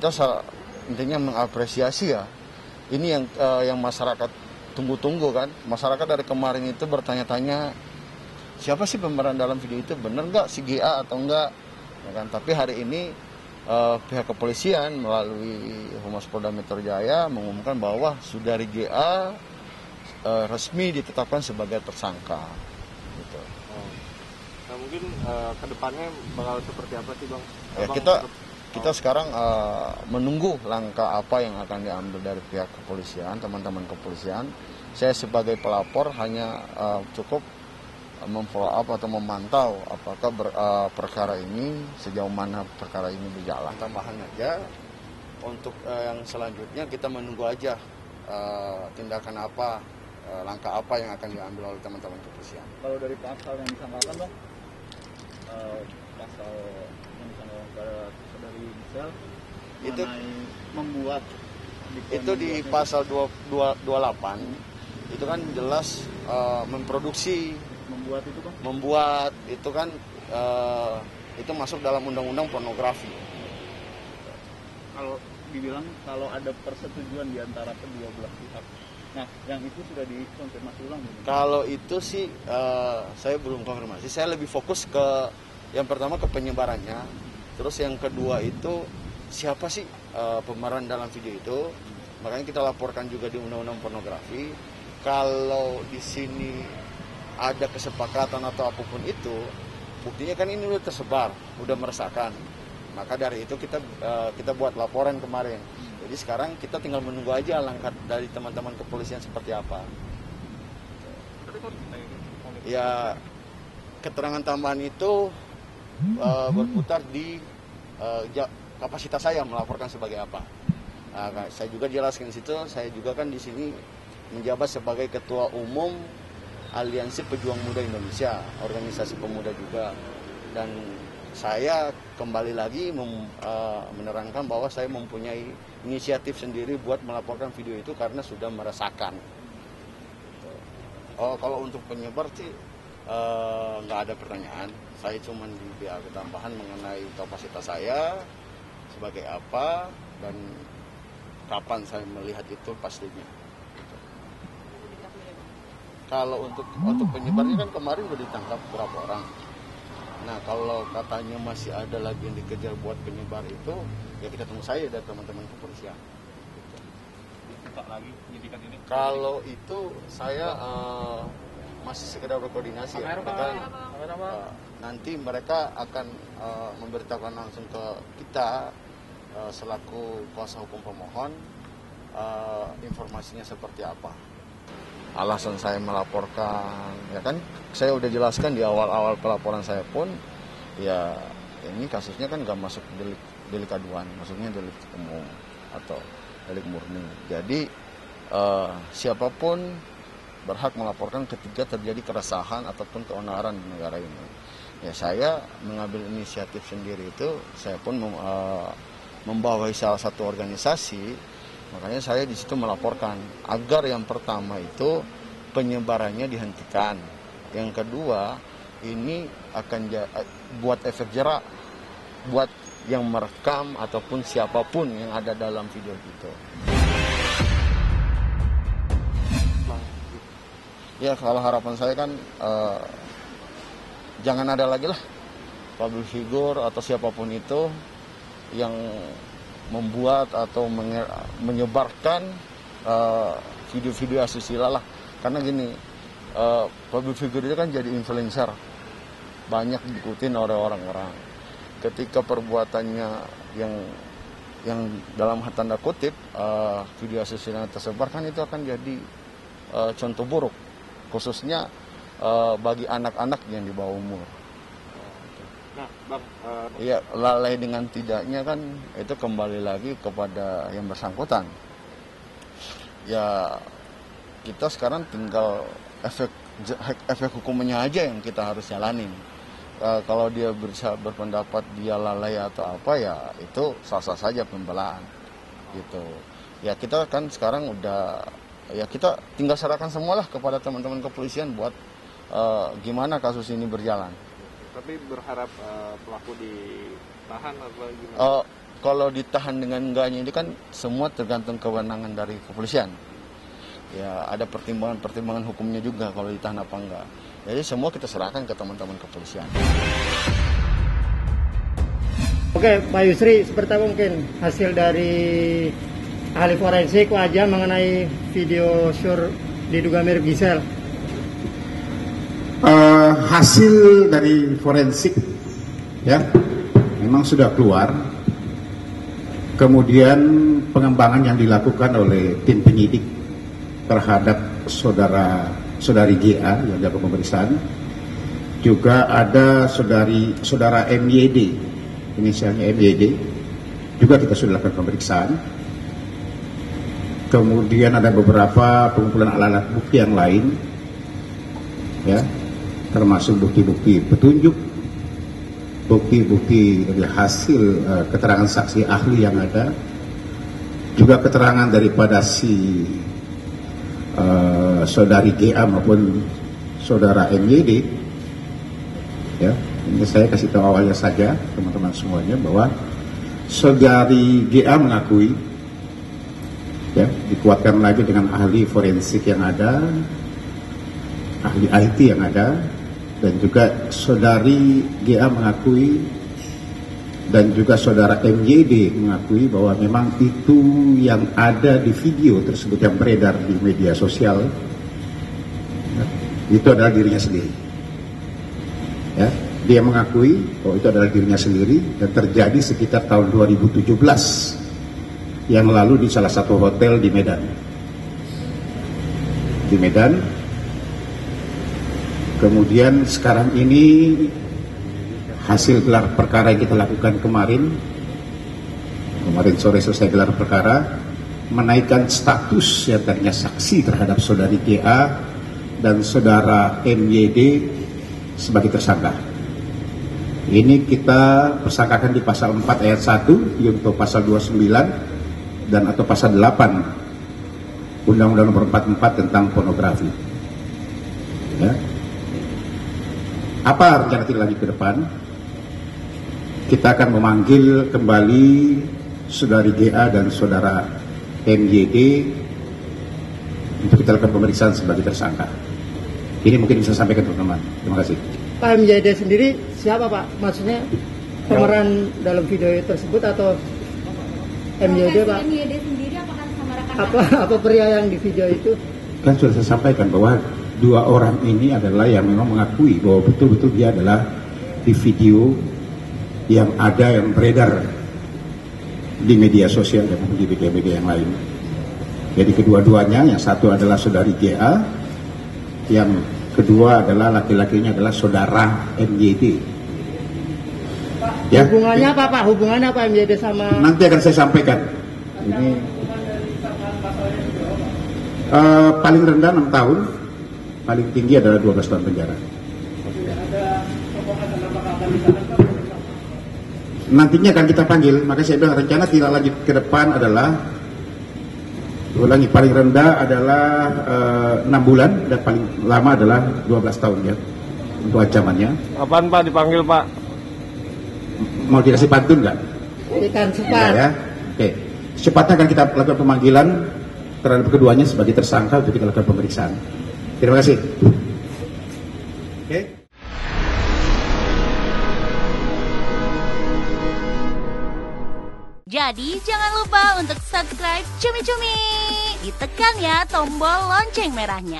kita intinya mengapresiasi ya. Ini yang masyarakat tunggu-tunggu kan. Masyarakat dari kemarin itu bertanya-tanya, siapa sih pemeran dalam video itu, bener nggak si GA atau enggak, ya kan? Tapi hari ini pihak kepolisian melalui Humas Polda Metro Jaya mengumumkan bahwa Saudari GA resmi ditetapkan sebagai tersangka. Gitu. Nah mungkin kedepannya bakal seperti apa sih Bang? Ya, kita sekarang menunggu langkah apa yang akan diambil dari pihak kepolisian, teman-teman kepolisian. Saya sebagai pelapor hanya cukup memfollow up atau memantau apakah perkara ini sejauh mana perkara ini berjalan. Tambahan aja untuk yang selanjutnya kita menunggu aja tindakan apa, langkah apa yang akan diambil oleh teman-teman kepolisian. Kalau dari pasal yang disangkakan Bang, pasal yang disangkakan pada Saudari Giselle itu membuat itu di pasal 228 itu kan jelas memproduksi, membuat itu kan itu masuk dalam undang-undang pornografi. Kalau dibilang kalau ada persetujuan di antara kedua belah pihak, nah yang itu sudah dikonfirmasi ulang. Kalau itu sih saya belum konfirmasi. Saya lebih fokus ke yang pertama ke penyebarannya, terus yang kedua itu siapa sih pemeran dalam video itu. Makanya kita laporkan juga di undang-undang pornografi. Kalau di sini ada kesepakatan atau apapun itu, buktinya kan ini udah tersebar, udah meresahkan. Maka dari itu kita buat laporan kemarin. Jadi sekarang kita tinggal menunggu aja langkah dari teman-teman kepolisian seperti apa. Ya, keterangan tambahan itu berputar di kapasitas saya melaporkan sebagai apa. Nah, saya juga jelaskan di situ. Saya juga kan di sini menjabat sebagai Ketua Umum Aliansi Pejuang Muda Indonesia, organisasi pemuda juga. Dan saya kembali lagi menerangkan bahwa saya mempunyai inisiatif sendiri buat melaporkan video itu karena sudah meresahkan. Oh, kalau untuk penyebar sih nggak ada pertanyaan. Saya cuma di BAP tambahan mengenai kapasitas saya sebagai apa dan kapan saya melihat itu pastinya. Kalau untuk penyebarnya kan kemarin udah ditangkap berapa orang. Nah kalau katanya masih ada lagi yang dikejar buat penyebar itu, ya kita tunggu saya dari teman-teman kepolisian. Buka lagi penyidikan ini. Kalau itu saya masih sekedar berkoordinasi ya. Nanti mereka akan memberitahukan langsung ke kita selaku kuasa hukum pemohon informasinya seperti apa. Alasan saya melaporkan, ya kan saya udah jelaskan di awal-awal pelaporan saya pun, ya ini kasusnya kan nggak masuk delik aduan, maksudnya delik umum atau delik murni. Jadi siapapun berhak melaporkan ketika terjadi keresahan ataupun keonaran di negara ini. Ya saya mengambil inisiatif sendiri itu, saya pun membawahi salah satu organisasi. Makanya saya di situ melaporkan agar yang pertama itu penyebarannya dihentikan. Yang kedua, ini akan buat efek jerak buat yang merekam ataupun siapapun yang ada dalam video itu. Ya kalau harapan saya kan jangan ada lagi lah public figure atau siapapun itu yang membuat atau menyebarkan video-video asusila lah. Karena gini, public figure itu kan jadi influencer, banyak diikutin oleh orang-orang. Ketika perbuatannya yang dalam tanda kutip video asusila tersebar kan itu akan jadi contoh buruk, khususnya bagi anak-anak yang di bawah umur. Nah, Bang, ya lalai dengan tidaknya kan itu kembali lagi kepada yang bersangkutan. Ya kita sekarang tinggal efek hukumnya aja yang kita harus jalanin. Kalau dia berpendapat dia lalai atau apa, ya itu sah-sah saja pembelaan gitu. Ya kita kan sekarang udah, ya kita tinggal serahkan semualah kepada teman-teman kepolisian buat gimana kasus ini berjalan. tapi berharap pelaku ditahan atau gimana? kalau ditahan dengan enggaknya ini kan semua tergantung kewenangan dari kepolisian. Ya ada pertimbangan hukumnya juga kalau ditahan apa enggak. Jadi semua kita serahkan ke teman-teman kepolisian. Oke, Pak Yusri, seperti apa mungkin hasil dari ahli forensik wajah mengenai video syur diduga mirip Gisel? Hasil dari forensik ya memang sudah keluar. Kemudian pengembangan yang dilakukan oleh tim penyidik terhadap saudari GA yang dalam pemeriksaan, juga ada saudara MYD, inisialnya MYD, juga kita sudah lakukan pemeriksaan. Kemudian ada beberapa pengumpulan alat-alat bukti yang lain, ya, termasuk bukti-bukti petunjuk, bukti-bukti dari hasil keterangan saksi ahli yang ada, juga keterangan daripada si saudari GA maupun saudara MYD. Ya, ini saya kasih tahu awalnya saja teman-teman semuanya bahwa saudari GA mengakui, ya, dikuatkan lagi dengan ahli forensik yang ada, ahli IT yang ada, dan juga saudari GA mengakui dan juga saudara MYD mengakui bahwa memang itu yang ada di video tersebut yang beredar di media sosial, ya, itu adalah dirinya sendiri. Ya, dia mengakui bahwa itu adalah dirinya sendiri dan terjadi sekitar tahun 2017 yang lalu di salah satu hotel di Medan. Di Medan. Kemudian sekarang ini hasil gelar perkara yang kita lakukan kemarin sore selesai gelar perkara, menaikkan status yang tadinya saksi terhadap saudari GA dan saudara MYD sebagai tersangka. Ini kita persangkakan di pasal 4 ayat 1 yaitu pasal 29 dan atau pasal 8 Undang-Undang Nomor 44 tentang pornografi. Ya. Apa rencana kita lagi ke depan? Kita akan memanggil kembali saudari GA dan saudara MYD untuk kita lakukan pemeriksaan sebagai tersangka. Ini mungkin bisa sampaikan teman-teman. Terima kasih. Pak MYD sendiri siapa Pak? Maksudnya pemeran dalam video tersebut atau MYD Pak? MYD sendiri apakah sama rekan-rekan? Apa pria yang di video itu? Kan sudah saya sampaikan bahwa dua orang ini adalah yang memang mengakui bahwa betul-betul dia adalah di video yang ada yang beredar di media sosial dan di media-media yang lain. Jadi kedua-duanya, yang satu adalah saudari GA, yang kedua adalah laki-lakinya adalah saudara MYD. Ya. Hubungannya apa Pak? Hubungannya apa MYD sama? Nanti akan saya sampaikan. Ini paling rendah 6 tahun, paling tinggi adalah 12 tahun penjara. Nantinya akan kita panggil, maka saya bilang rencana tidak lanjut ke depan adalah, ulangi, paling rendah adalah 6 bulan dan paling lama adalah 12 tahun ya untuk ancamannya. Apaan Pak dipanggil Pak? Mau dikasih pantun nggak? Ikan Enggak cepat. ya? Oke. Secepatnya akan kita lakukan pemanggilan terhadap keduanya sebagai tersangka untuk kita lakukan pemeriksaan. Terima kasih. Oke. Jadi jangan lupa untuk subscribe Cumi Cumi. Ditekan ya tombol lonceng merahnya.